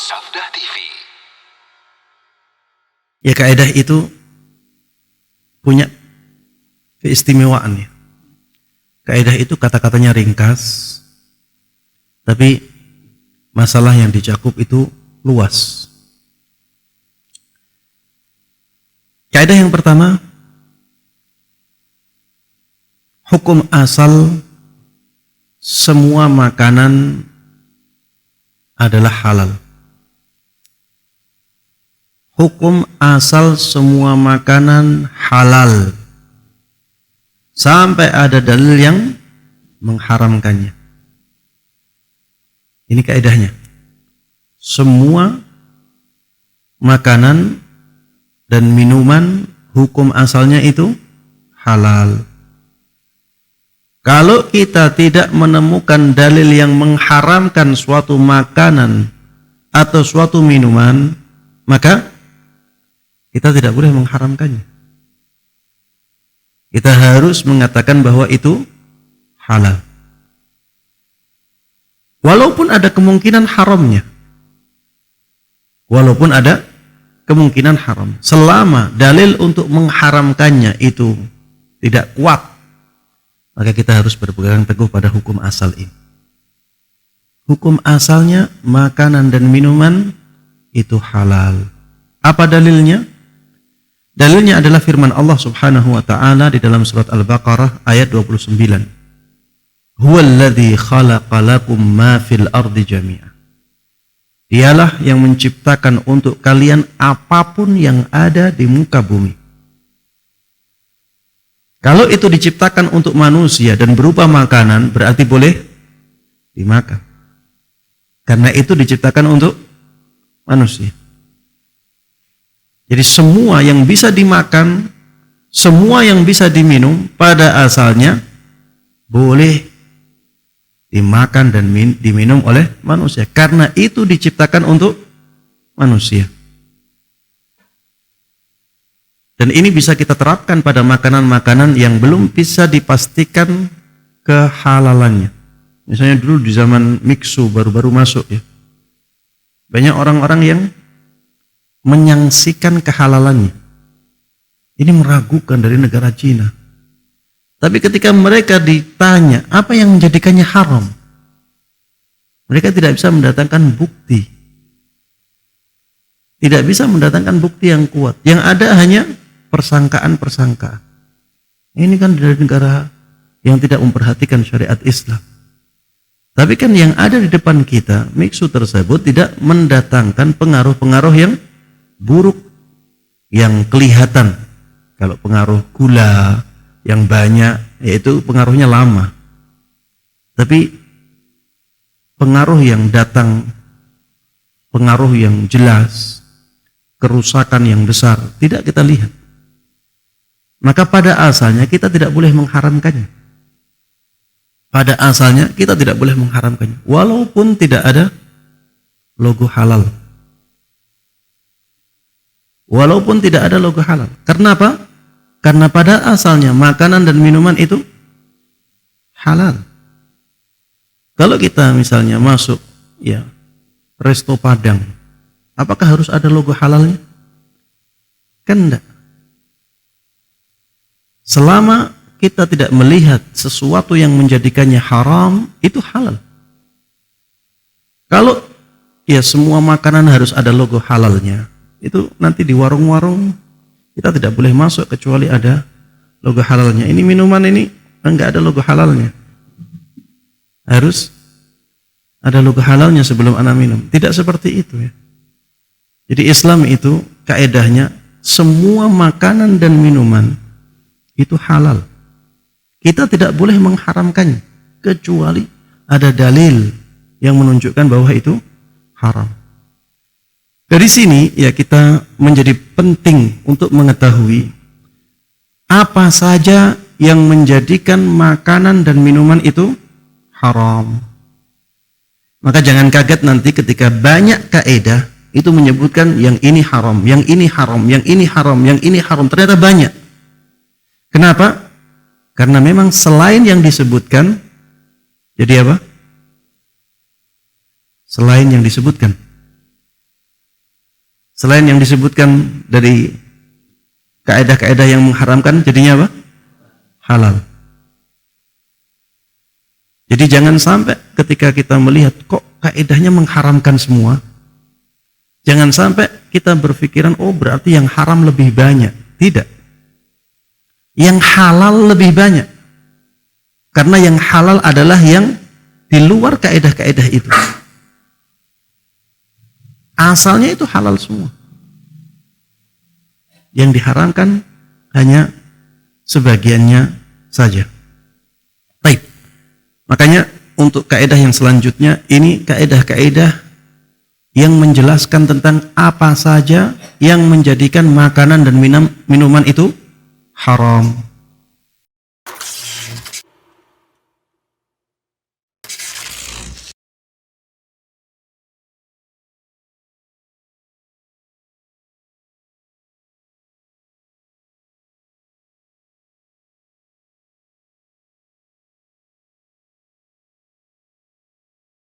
Sabda TV. Ya, kaidah itu punya keistimewaan ya. Kaidah itu kata-katanya ringkas, tapi masalah yang dicakup itu luas. Kaidah yang pertama, hukum asal semua makanan adalah halal. Hukum asal semua makanan halal sampai ada dalil yang mengharamkannya. Ini kaidahnya. Semua makanan dan minuman hukum asalnya itu halal. Kalau kita tidak menemukan dalil yang mengharamkan suatu makanan atau suatu minuman, maka kita tidak boleh mengharamkannya. Kita harus mengatakan bahwa itu halal. Walaupun ada kemungkinan haramnya. Walaupun ada kemungkinan haram. Selama dalil untuk mengharamkannya itu tidak kuat, maka kita harus berpegang teguh pada hukum asal ini. Hukum asalnya makanan dan minuman itu halal. Apa dalilnya? Dalilnya adalah firman Allah Subhanahu wa taala di dalam surat Al-Baqarah ayat 29. Huwallazi khalaqa lakum ma fil ardi jami'a. Dialah yang menciptakan untuk kalian apapun yang ada di muka bumi. Kalau itu diciptakan untuk manusia dan berupa makanan, berarti boleh dimakan. Karena itu diciptakan untuk manusia. Jadi semua yang bisa dimakan, semua yang bisa diminum pada asalnya boleh dimakan dan diminum oleh manusia. Karena itu diciptakan untuk manusia. Dan ini bisa kita terapkan pada makanan-makanan yang belum bisa dipastikan kehalalannya. Misalnya dulu di zaman mixu baru-baru masuk ya. Banyak orang-orang yang menyangsikan kehalalannya. Ini meragukan dari negara Cina. Tapi ketika mereka ditanya apa yang menjadikannya haram, mereka tidak bisa mendatangkan bukti. Tidak bisa mendatangkan bukti yang kuat. Yang ada hanya persangkaan-persangkaan. Ini kan dari negara yang tidak memperhatikan syariat Islam. Tapi kan yang ada di depan kita, mixu tersebut tidak mendatangkan pengaruh-pengaruh yang buruk yang kelihatan. Kalau pengaruh gula yang banyak, yaitu pengaruhnya lama. Tapi pengaruh yang datang, pengaruh yang jelas, kerusakan yang besar, tidak kita lihat. Maka pada asalnya kita tidak boleh mengharamkannya. Pada asalnya kita tidak boleh mengharamkannya, walaupun tidak ada logo halal. Walaupun tidak ada logo halal. Karena apa? Karena pada asalnya makanan dan minuman itu halal. Kalau kita misalnya masuk ya resto Padang, apakah harus ada logo halalnya? Kan enggak. Selama kita tidak melihat sesuatu yang menjadikannya haram, itu halal. Kalau ya semua makanan harus ada logo halalnya, itu nanti di warung-warung kita tidak boleh masuk kecuali ada logo halalnya. Ini minuman ini enggak ada logo halalnya. Harus ada logo halalnya sebelum Anda minum. Tidak seperti itu ya. Jadi Islam itu kaedahnya semua makanan dan minuman itu halal. Kita tidak boleh mengharamkannya kecuali ada dalil yang menunjukkan bahwa itu haram. Dari sini ya kita menjadi penting untuk mengetahui apa saja yang menjadikan makanan dan minuman itu haram. Maka jangan kaget nanti ketika banyak kaidah itu menyebutkan yang ini haram, yang ini haram, yang ini haram, yang ini haram. Ternyata banyak. Kenapa? Karena memang selain yang disebutkan, jadi apa? Selain yang disebutkan. Selain yang disebutkan dari kaidah-kaidah yang mengharamkan, jadinya apa? Halal. Jadi jangan sampai ketika kita melihat kok kaidahnya mengharamkan semua, jangan sampai kita berpikiran oh berarti yang haram lebih banyak. Tidak. Yang halal lebih banyak. Karena yang halal adalah yang di luar kaidah-kaidah itu. Asalnya itu halal semua. Yang diharamkan hanya sebagiannya saja. Baik. Makanya untuk kaidah yang selanjutnya, ini kaidah-kaidah yang menjelaskan tentang apa saja yang menjadikan makanan dan minuman itu haram.